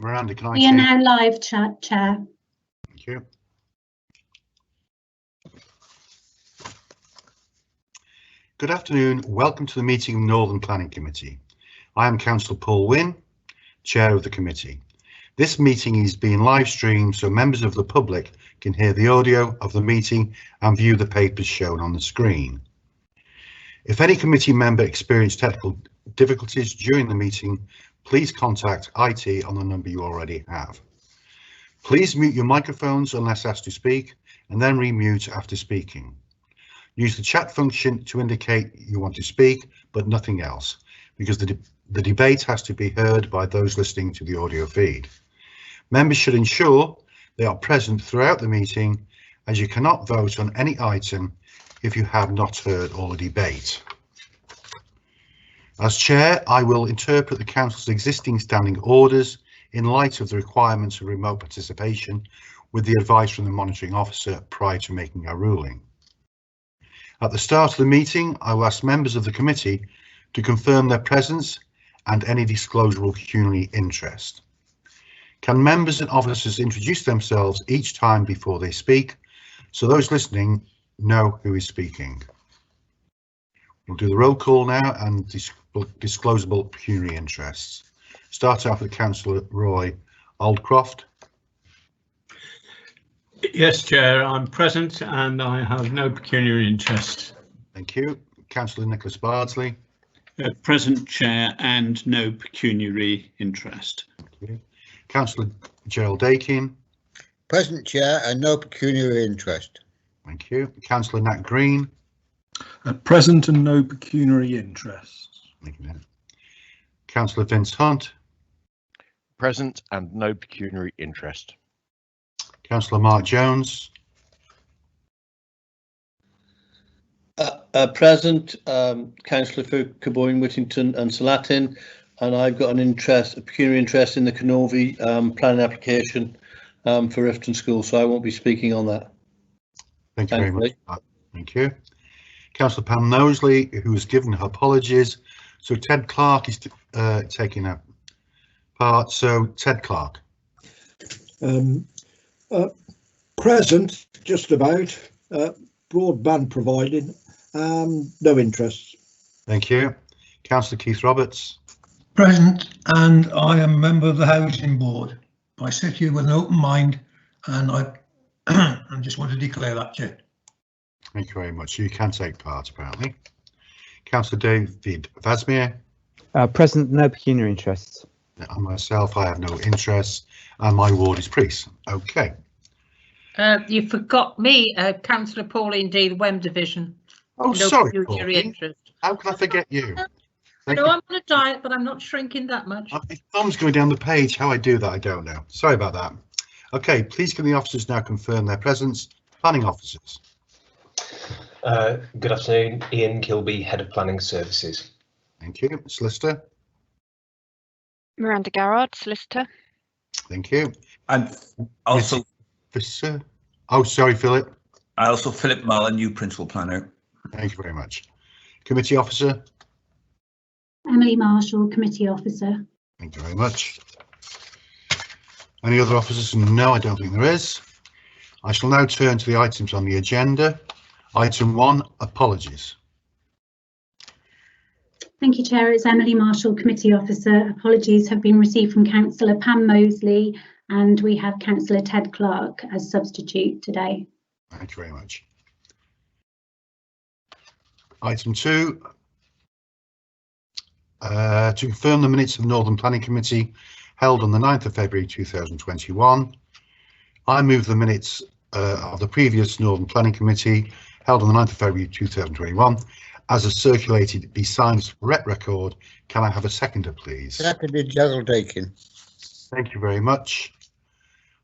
Miranda, can I We are now live, Chair. Thank you. Good afternoon. Welcome to the meeting of Northern Planning Committee. I am Councillor Paul Wynne, Chair of the committee. This meeting is being live streamed so members of the public can hear the audio of the meeting and view the papers shown on the screen. If any committee member experienced technical difficulties during the meeting, please contact IT on the number you already have. Please mute your microphones unless asked to speak and then remute after speaking. Use the chat function to indicate you want to speak, but nothing else, because the debate has to be heard by those listening to the audio feed. Members should ensure they are present throughout the meeting, as you cannot vote on any item if you have not heard all the debate. As Chair, I will interpret the Council's existing standing orders in light of the requirements of remote participation with the advice from the Monitoring Officer prior to making our ruling. At the start of the meeting, I will ask members of the committee to confirm their presence and any disclosure of pecuniary interest. Can members and officers introduce themselves each time before they speak, so those listening know who is speaking? We'll do the roll call now and disclosable pecuniary interests. Start off with Councillor Roy Aldcroft. Yes, Chair, I'm present and I have no pecuniary interest. Thank you. Councillor Nicholas Bardsley. Present, Chair, and no pecuniary interest. Thank you. Councillor Gerald Dakin. Present, Chair, and no pecuniary interest. Thank you. Councillor Nat Green. Present and no pecuniary interest. Thank you. Councillor Vince Hunt. Present and no pecuniary interest. Councillor Mark Jones. Present, Councillor for Caboyne, Whittington and Salatin, and I've got a pecuniary interest in the Canovi planning application for Rifton School, so I won't be speaking on that. Thank you very much. Thank you. Councillor Pam Knowsley, who has given her apologies. So Ted Clark is taking a part. So Ted Clark. Present, just about. Broadband provided. No interest. Thank you. Councillor Keith Roberts. Present, and I am a member of the Housing Board. I sit here with an open mind, and I just want to declare that, Chair. Thank you very much. You can take part, apparently. Councillor David Vasmir. Present, no pecuniary interests. And myself, I have no interest, and my ward is Priest. Okay. You forgot me, Councillor Pauline D, the WEM division. Oh, no sorry, pecuniary interest. How can I forget you? No, I'm on a diet, but I'm not shrinking that much. My thumb's going down the page. How I do that, I don't know. Sorry about that. Okay, please can the officers now confirm their presence? Planning officers. Good afternoon, Ian Kilby, Head of Planning Services. Thank you. Solicitor. Miranda Garrard, Solicitor. Thank you. And also, Officer. Oh, sorry, Philip. I also Philip Mullen, new Principal Planner. Thank you very much. Committee Officer. Emily Marshall, Committee Officer. Thank you very much. Any other officers? No, I don't think there is. I shall now turn to the items on the agenda. Item 1, apologies. Thank you, Chair. It's Emily Marshall, Committee Officer. Apologies have been received from Councillor Pam Mosley, and we have Councillor Ted Clark as substitute today. Thank you very much. Item 2, to confirm the minutes of the Northern Planning Committee held on the 9th of February 2021. I move the minutes of the previous Northern Planning Committee held on the 9th of February 2021 as a circulated be signed for record. Can I have a seconder, please? Seconded, Gerald Dakin. Thank you very much.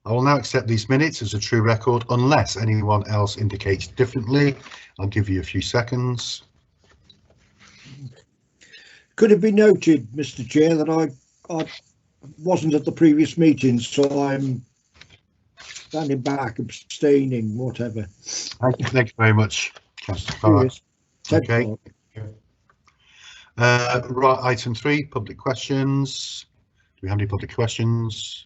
I will now accept these minutes as a true record unless anyone else indicates differently. I'll give you a few seconds. Could it be noted, Mr. Chair, that I wasn't at the previous meeting, so I'm standing back, abstaining, whatever. Thank you very much, Councillor Clark. Okay. Right, item 3, public questions. we have any public questions?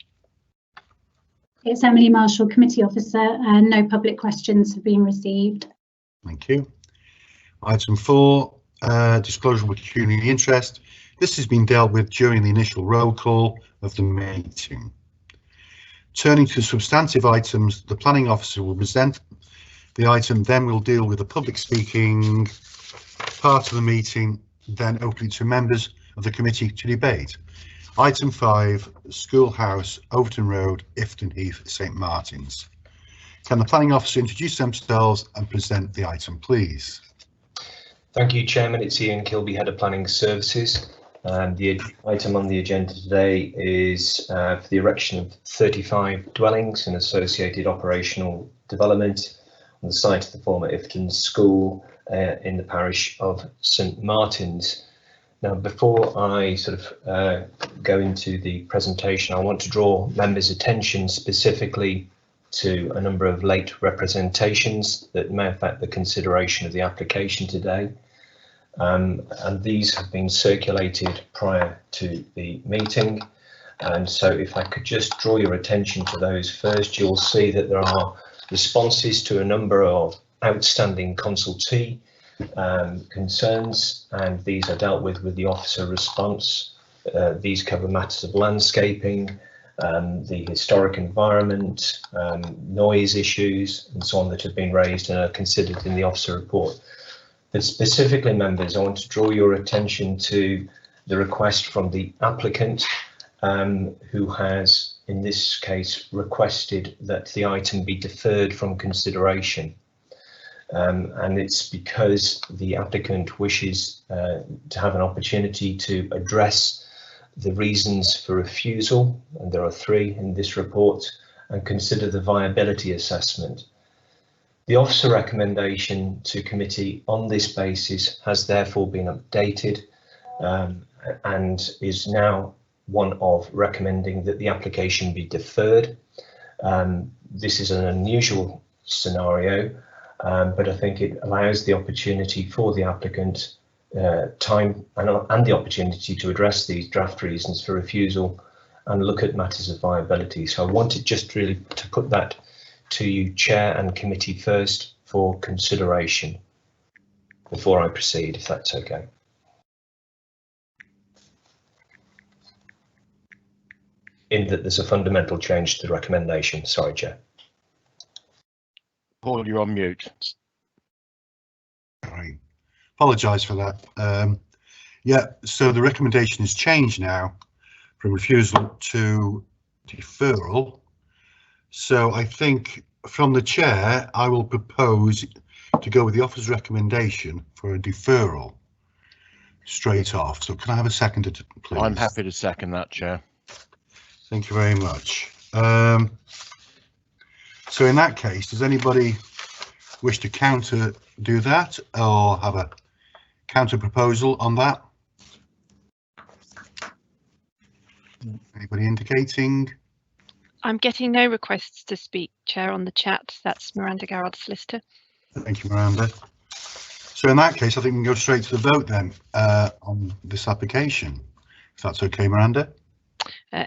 It's Emily Marshall, Committee Officer, and no public questions have been received. Thank you. Item 4, disclosure of pecuniary interest. This has been dealt with during the initial roll call of the meeting. Turning to substantive items, the planning officer will present the item, then we'll deal with the public speaking part of the meeting, then open to members of the committee to debate. Item 5, Schoolhouse, Overton Road, Ifton Heath, St Martin's. Can the planning officer introduce themselves and present the item, please? Thank you, Chairman. It's Ian Kilby, Head of Planning Services. The item on the agenda today is for the erection of 35 dwellings and associated operational development on the site of the former Ifton School in the parish of St Martin's. Now, before I go into the presentation, I want to draw members' attention specifically to a number of late representations that may affect the consideration of the application today. And these have been circulated prior to the meeting. And so if I could just draw your attention to those first, you'll see that there are responses to a number of outstanding consultee concerns, and these are dealt with the officer response. These cover matters of landscaping, the historic environment, noise issues, and so on that have been raised and are considered in the officer report. But specifically, members, I want to draw your attention to the request from the applicant, who has, in this case, requested that the item be deferred from consideration. And it's because the applicant wishes to have an opportunity to address the reasons for refusal, and there are 3 in this report, and consider the viability assessment. The officer recommendation to committee on this basis has therefore been updated and is now one of recommending that the application be deferred. This is an unusual scenario, but I think it allows the opportunity for the applicant time and the opportunity to address these draft reasons for refusal and look at matters of viability. So I wanted just really to put that to you, Chair and committee, first for consideration before I proceed, if that's okay. In that there's a fundamental change to the recommendation. Sorry, Chair. Paul, you're on mute. I apologise for that. Yeah, so the recommendation has changed now from refusal to deferral. So I think from the chair, I will propose to go with the officer's recommendation for a deferral straight off. So can I have a seconder, please? I'm happy to second that, Chair. Thank you very much. So in that case, does anybody wish to counter do that or have a counter proposal on that? Anybody indicating? I'm getting no requests to speak, Chair, on the chat. That's Miranda Garrard, solicitor. Thank you, Miranda. So in that case, I think we can go straight to the vote then on this application, if that's okay, Miranda.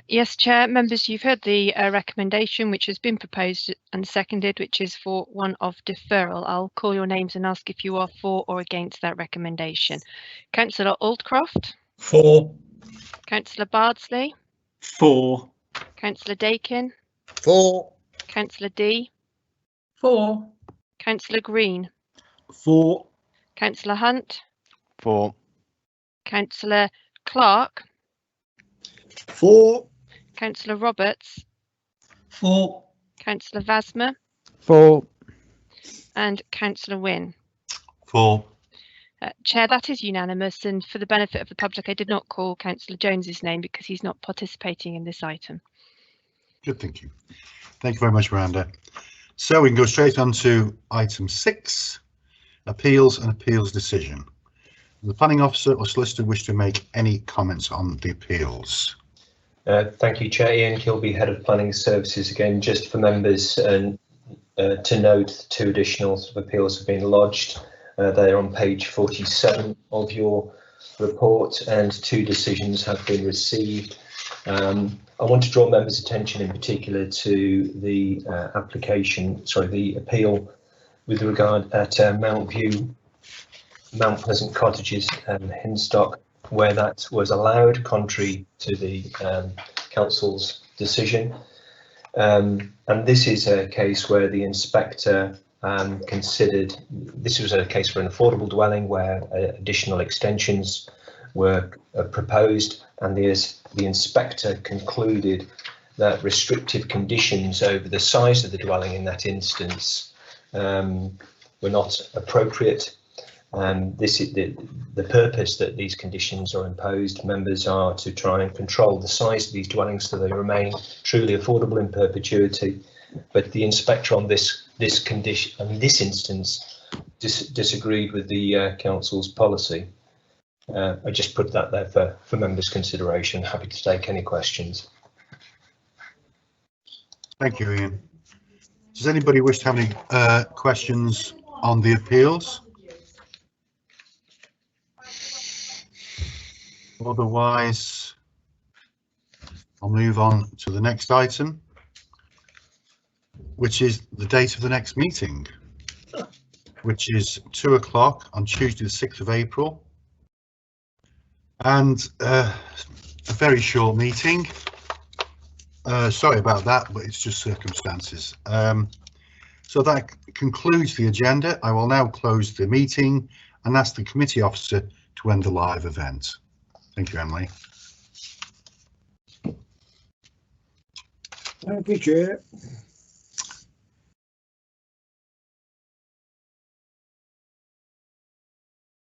Yes, Chair. Members, you've heard the recommendation which has been proposed and seconded, which is for one of deferral. I'll call your names and ask if you are for or against that recommendation. Councillor Aldcroft. For. Councillor Bardsley. For. Councillor Dakin. For. Councillor D. For. Councillor Green. For. Councillor Hunt. For. Councillor Clark. For. Councillor Roberts. For. Councillor Vasmer. For. And Councillor Wynne. For. Chair, that is unanimous, and for the benefit of the public, I did not call Councillor Jones's name because he's not participating in this item. Good, thank you. Thank you very much, Miranda. So we can go straight on to item 6, appeals and appeals decision. Does the planning officer or solicitor wish to make any comments on the appeals? Thank you, Chair. Ian Kilby, Head of Planning Services. Again, just for members to note, 2 additional appeals have been lodged. They are on page 47 of your report and 2 decisions have been received. I want to draw members' attention in particular to the the appeal with regard at Mount Pleasant Cottages and Hinstock, where that was allowed contrary to the council's decision. And this is a case where the inspector considered, this was a case for an affordable dwelling where additional extensions were proposed, and the inspector concluded that restrictive conditions over the size of the dwelling in that instance were not appropriate. This is the purpose that these conditions are imposed. Members are to try and control the size of these dwellings so they remain truly affordable in perpetuity. But the inspector on this condition, in this instance, disagreed with the council's policy. I just put that there for members' consideration. Happy to take any questions. Thank you, Ian. Does anybody wish to have any questions on the appeals? Otherwise, I'll move on to the next item, which is the date of the next meeting, which is 2 o'clock on Tuesday, the 6th of April. And a very short meeting. Sorry about that, but it's just circumstances. So that concludes the agenda. I will now close the meeting and ask the committee officer to end the live event. Thank you, Emily. Thank you, Chair.